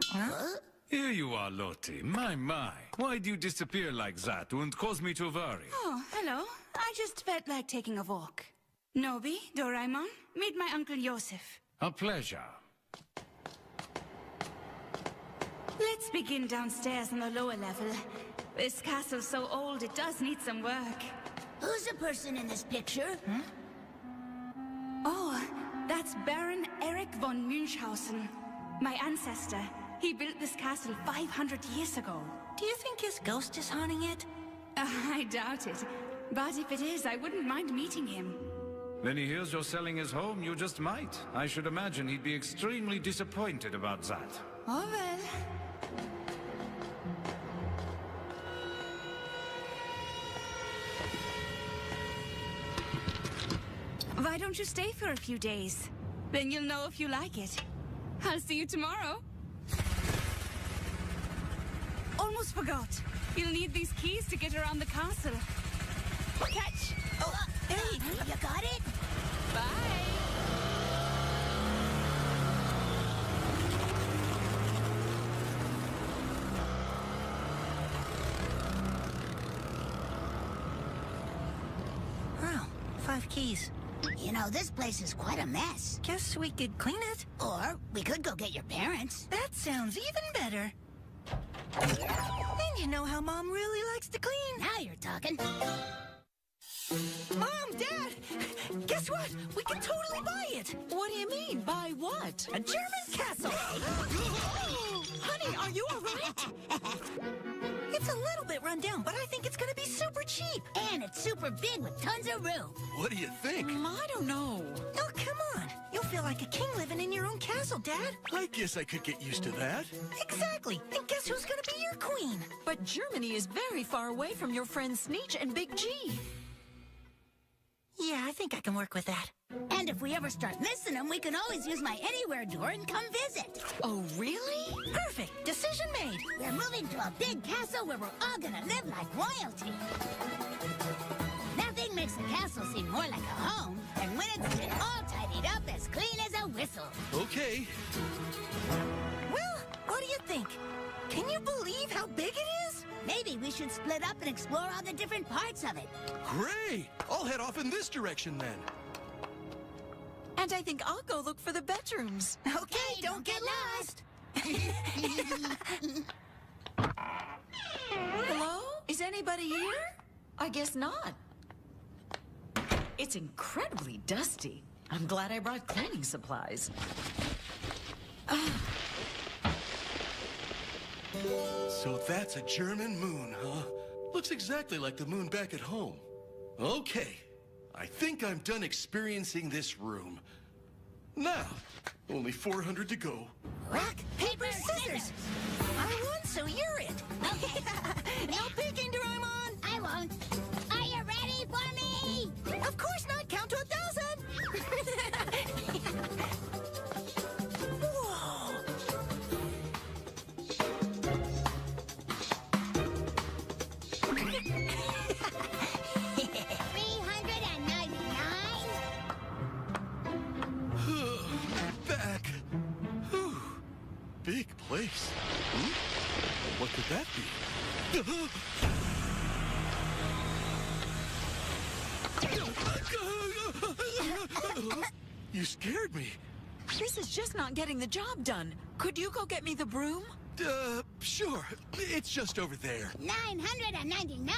Huh? Here you are, Lottie. My. Why do you disappear like that and cause me to worry? Oh, hello. I just felt like taking a walk. Nobi, Doraemon, meet my Uncle Joseph. A pleasure. Let's begin downstairs on the lower level. This castle's so old, it does need some work. Who's the person in this picture? Oh, that's Baron Erich von Münchhausen, my ancestor. He built this castle 500 years ago. Do you think his ghost is haunting it? I doubt it. But if it is, I wouldn't mind meeting him. When he hears you're selling his home, you just might. I should imagine he'd be extremely disappointed about that. Oh well. Why don't you stay for a few days? Then you'll know if you like it. I'll see you tomorrow. Almost forgot. You'll need these keys to get around the castle. Catch! Oh, hey, you got it? Bye! Wow, 5 keys. You know, this place is quite a mess. Guess we could clean it. Or we could go get your parents. That sounds even better. And you know how Mom really likes to clean. Now you're talking. Mom, Dad, guess what? We can totally buy it. What do you mean? Buy what? A German castle. Honey, are you all right? It's a little bit run down, but I think it's gonna be super cheap. And it's super big with tons of room. What do you think? I don't know. Oh, come on. You'll feel like a king living in your own castle, Dad. I guess I could get used to that. Exactly. And guess who's gonna be your queen? But Germany is very far away from your friends Sneech and Big G. Yeah, I think I can work with that. And if we ever start missing them, we can always use my anywhere door and come visit. Oh, really? Perfect. Decision made. We're moving to a big castle where we're all gonna live like royalty. Nothing makes a castle seem more like a home than when it's all tidied up as clean as a whistle. Okay. Well, what do you think? Can you believe how big it is? Maybe we should split up and explore all the different parts of it. Great! I'll head off in this direction then. And I think I'll go look for the bedrooms. Okay, Hey, don't get lost. Hello? Is anybody here? I guess not. It's incredibly dusty. I'm glad I brought cleaning supplies. So that's a German moon, huh? Looks exactly like the moon back at home. Okay, I think I'm done experiencing this room. Now, only 400 to go. Rock, paper, scissors. I won, so you're it. Okay. No peeking, Doraemon. I won't. Are you ready for me? Of course not. Count to 1,000. Whoa. 399. Back. Whew. Big place. What could that be? You scared me. This is just not getting the job done. Could you go get me the broom? Sure. It's just over there. 999.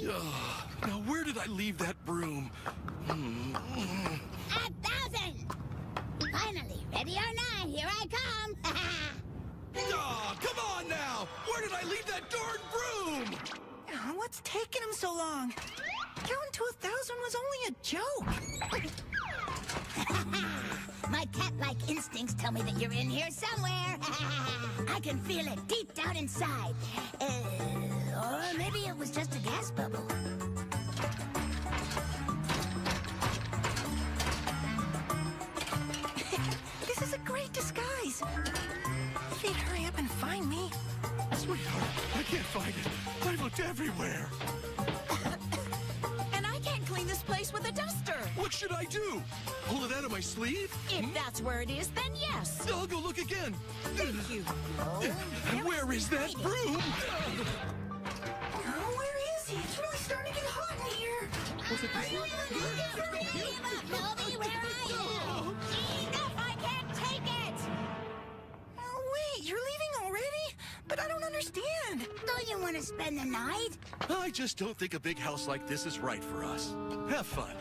Now, where did I leave that broom? 1,000. Finally, ready or not, here I come. Come on now! Where did I leave that darn broom? What's taking him so long? Counting to 1,000 was only a joke. My cat-like instincts tell me that you're in here somewhere. I can feel it deep down inside. Or maybe it was just a gas bubble. This is a great disguise. If you'd hurry up and find me. Sweetheart, I can't find it. I looked everywhere. And I can't clean this place with a duster. What should I do? Pull it out of my sleeve? If that's where it is, then yes. I'll go look again. Thank you. Where is that broom? Oh, where is he? It's really starting to get hot in here. Was it this one? Nobby, where are you? Enough, I can't take it! Oh, wait, you're leaving already? But I don't understand. Don't you want to spend the night? I just don't think a big house like this is right for us. Have fun.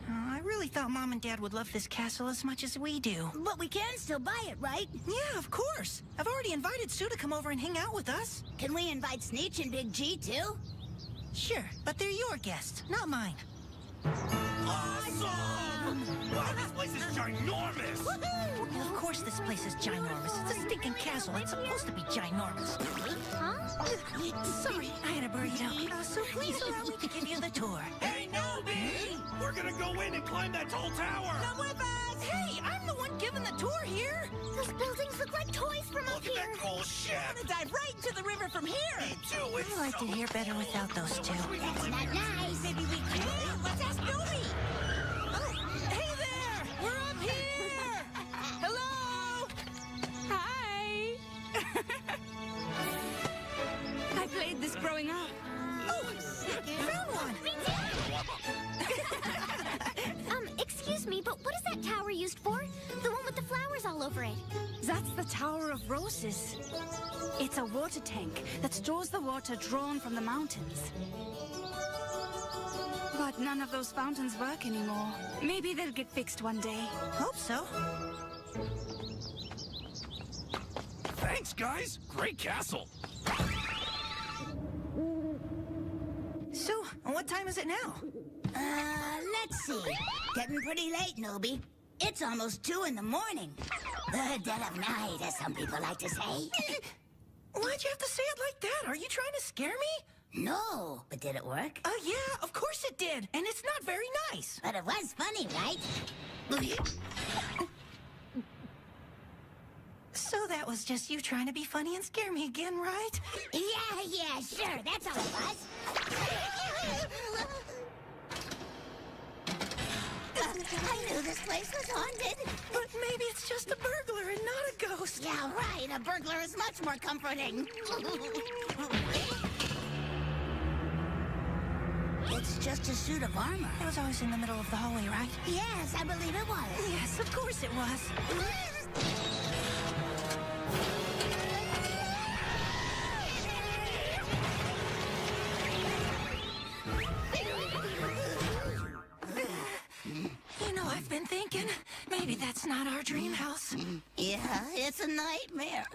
I really thought Mom Mom and Dad would love this castle as much as we do. But we can still buy it, right? Yeah, of course. I've already invited Sue to come over and hang out with us. Can we invite Sneetch and Big G, too? Sure, but they're your guests, not mine. Awesome! Wow, this place is ginormous! Woohoo! Of course this place is ginormous. It's a stinking castle. It's supposed to be ginormous. Huh? Sorry, I had a burrito. So please allow me to give you the tour. Hey, Nobi! We're gonna go in and climb that tall tower! Come with us! Hey, I'm the one giving the tour here. Those buildings look like toys from up Look here. at that cool ship! I'm gonna dive right into the river from here. Me too, it's I like to hear better without those two. That's not nice. Maybe we can. Let's ask Nobi. Oh, hey there! We're up here! Hello! Hi! I played this growing up. Oh, found one! Excuse me, but what is that tower used for? The one with the flowers all over it. That's the Tower of Roses. It's a water tank that stores the water drawn from the mountains. But none of those fountains work anymore. Maybe they'll get fixed one day. Hope so. Thanks, guys! Great castle! So, what time is it now? Let's see. Getting pretty late, Nobi. It's almost 2 in the morning. The dead of night, as some people like to say. Why'd you have to say it like that? Are you trying to scare me? No, but did it work? Yeah, of course it did. And it's not very nice. But it was funny, right? So that was just you trying to be funny and scare me again, right? Yeah, sure. That's how it was. I knew this place was haunted. But maybe it's just a burglar and not a ghost. Yeah, right. A burglar is much more comforting. It's just a suit of armor. It was always in the middle of the hallway, right? Yes, I believe it was. Yes, of course it was. You know, I've been thinking, maybe that's not our dream house. Yeah, it's a nightmare.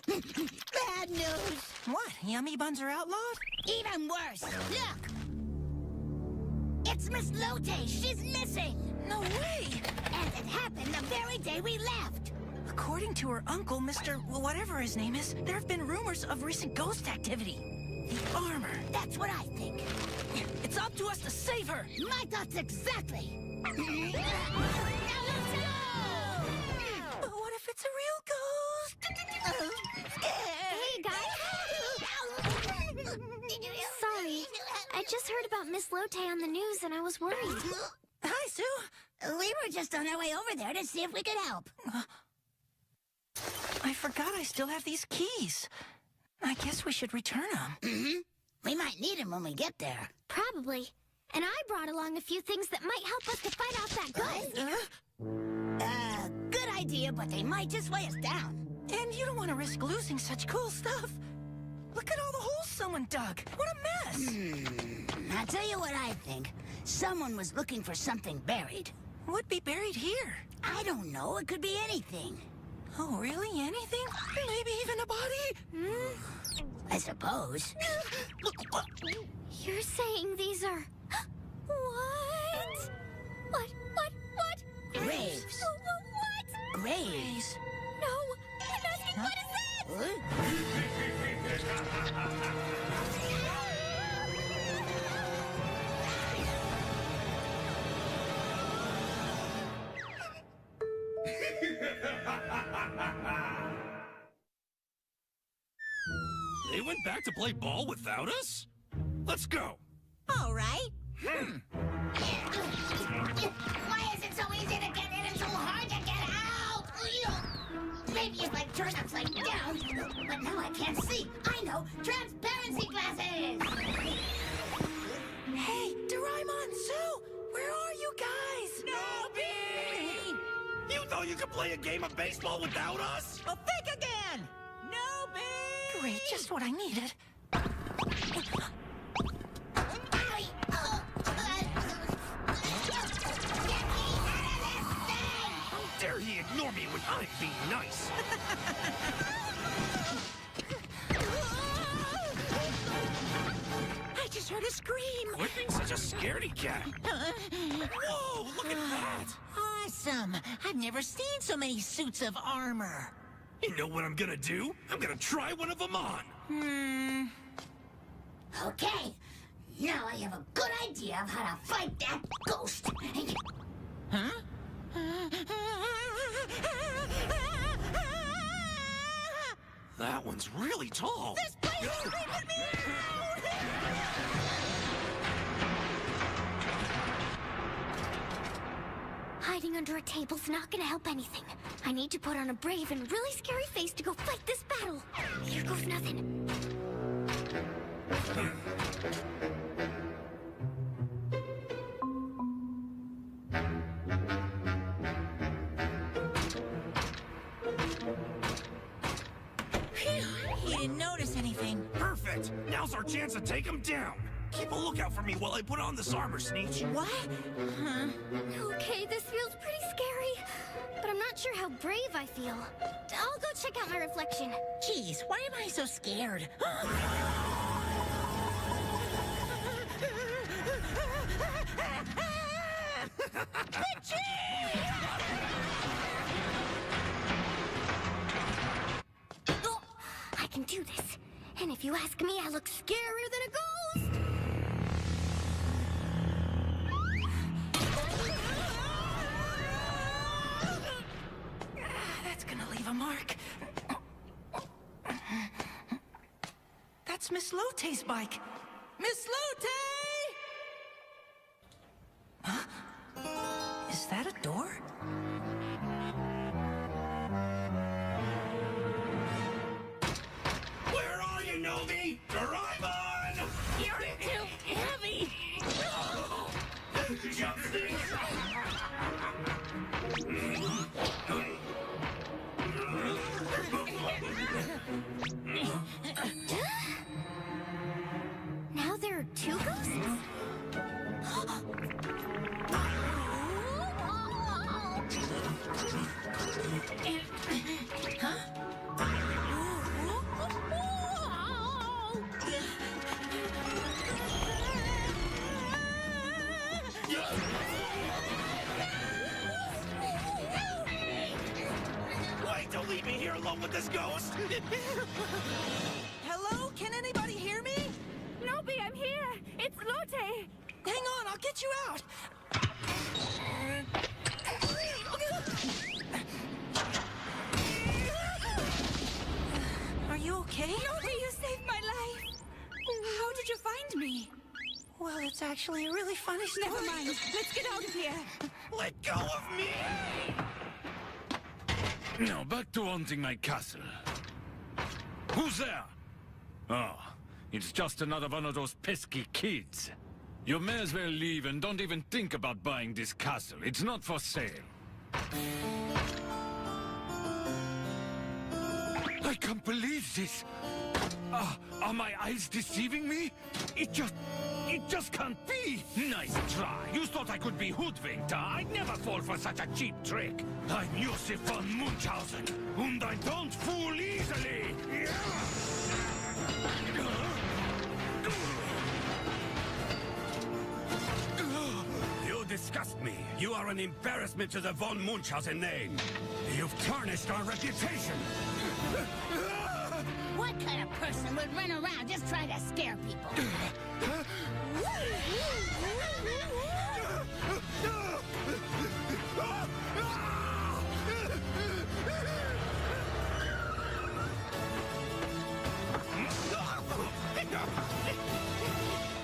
Bad news. What? Yummy buns are outlawed? Even worse. Look. It's Miss Lotte. She's missing. No way. And it happened the very day we left. According to her uncle, Mr. whatever his name is, there have been rumors of recent ghost activity. The armor. That's what I think. It's up to us to save her. My thoughts exactly. Now let's go. But what if it's a real ghost? Hey, guys. Sorry. I just heard about Miss Lotte on the news and I was worried. Hi, Sue. We were just on our way over there to see if we could help. I forgot I still have these keys. I guess we should return them. We might need them when we get there. Probably. And I brought along a few things that might help us to fight off that ghost. Good idea, but they might just weigh us down. And you don't want to risk losing such cool stuff. Look at all the holes someone dug. What a mess. I'll tell you what I think. Someone was looking for something buried. What'd be buried here? I don't know. It could be anything. Oh, really? Anything? Maybe even a body? I suppose. You're saying these are... What? What? Graves. What? Graves? No, I'm asking what is that? They went back to play ball without us? Let's go. All right. Why is it so easy to get in and so hard to get out? Maybe if I turn upside down. But now I can't see. I know. Transparency glasses. Hey, Doraemon, Sue, where are you guys? Nobi! You thought you could play a game of baseball without us? Well, think again. Nobi! Great, just what I needed. dare he ignore me when I'm being nice? I just heard a scream. Quit being such a scaredy cat. Whoa, look at that. Awesome. I've never seen so many suits of armor. You know what I'm gonna do? I'm gonna try one of them on. Okay, now I have a good idea of how to fight that ghost. Huh? That one's really tall. This place is creeping me out! Hiding under a table's not gonna help anything. I need to put on a brave and really scary face to go fight this battle. Here goes nothing. He didn't notice anything. Perfect. Now's our chance to take him down. Keep a lookout for me while I put on this armor, Sneech. What? Huh? Okay, this feels pretty scary, but I'm not sure how brave I feel. I'll go check out my reflection. Jeez, why am I so scared? Oh, I can do this. And if you ask me, I look scarier than a ghost. That's gonna leave a mark. That's Miss Lote's bike. Miss Lote! Huh? Is that a door? Where are you, Novi? Doraemon! You're too heavy. Jump Now there are two ghosts? Wait, don't leave me here alone with this ghost! Hello? Can anybody hear me? Nobi, I'm here. It's Lotte. Hang on, I'll get you out. Are you okay? Nobi, you saved my life. How did you find me? Well, it's actually a really funny story. Never mind. Let's get out of here. Let go of me! Now, back to haunting my castle. Who's there? Oh, it's just another one of those pesky kids. You may as well leave and don't even think about buying this castle. It's not for sale. I can't believe this. Are my eyes deceiving me? It just can't be. Nice try. You thought I could be hoodwinked, huh? I'd never fall for such a cheap trick. I'm Josef von Munchausen, and I don't fool easily. You disgust me. You are an embarrassment to the von Munchausen name. You've tarnished our reputation. What kind of person would run around just trying to scare people?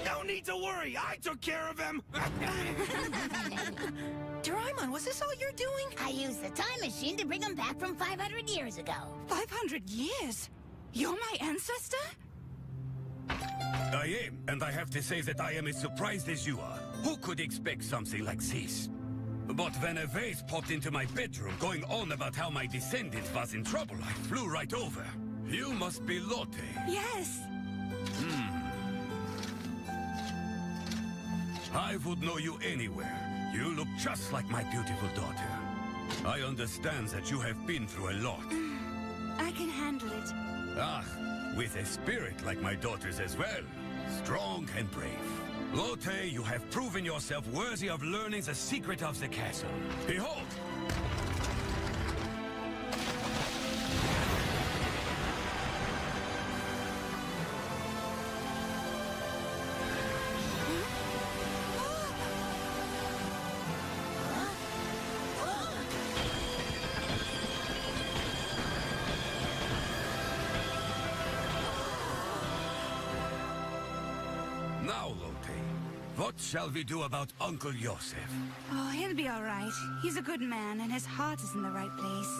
No need to worry. I took care of him. Doraemon, was this all you're doing? I used the time machine to bring him back from 500 years ago. 500 years? You're my ancestor? I am, and I have to say that I am as surprised as you are. Who could expect something like this? But when a vase popped into my bedroom going on about how my descendant was in trouble, I flew right over. You must be Lotte. Yes. I would know you anywhere. You look just like my beautiful daughter. I understand that you have been through a lot. I can handle it. Ah, with a spirit like my daughter's as well. Strong and brave. Lotte, you have proven yourself worthy of learning the secret of the castle. Behold! Now, Lotte, what shall we do about Uncle Joseph? Oh, he'll be all right. He's a good man, and his heart is in the right place.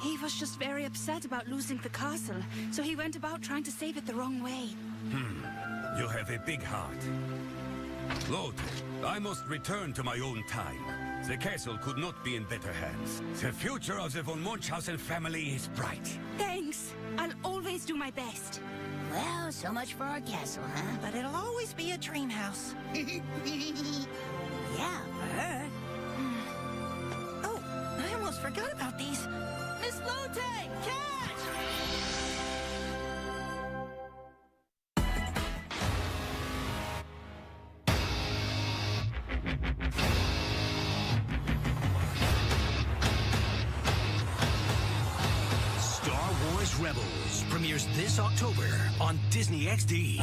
He was just very upset about losing the castle, so he went about trying to save it the wrong way. You have a big heart. Lotte, I must return to my own time. The castle could not be in better hands. The future of the von Munchausen family is bright. Thanks. I'll always do my best. Well, so much for our castle, huh? But it'll always be a dream house. Yeah, for her. Oh, I almost forgot about these. Miss Lotte, catch! Star Wars Rebels premieres this October on Disney XD.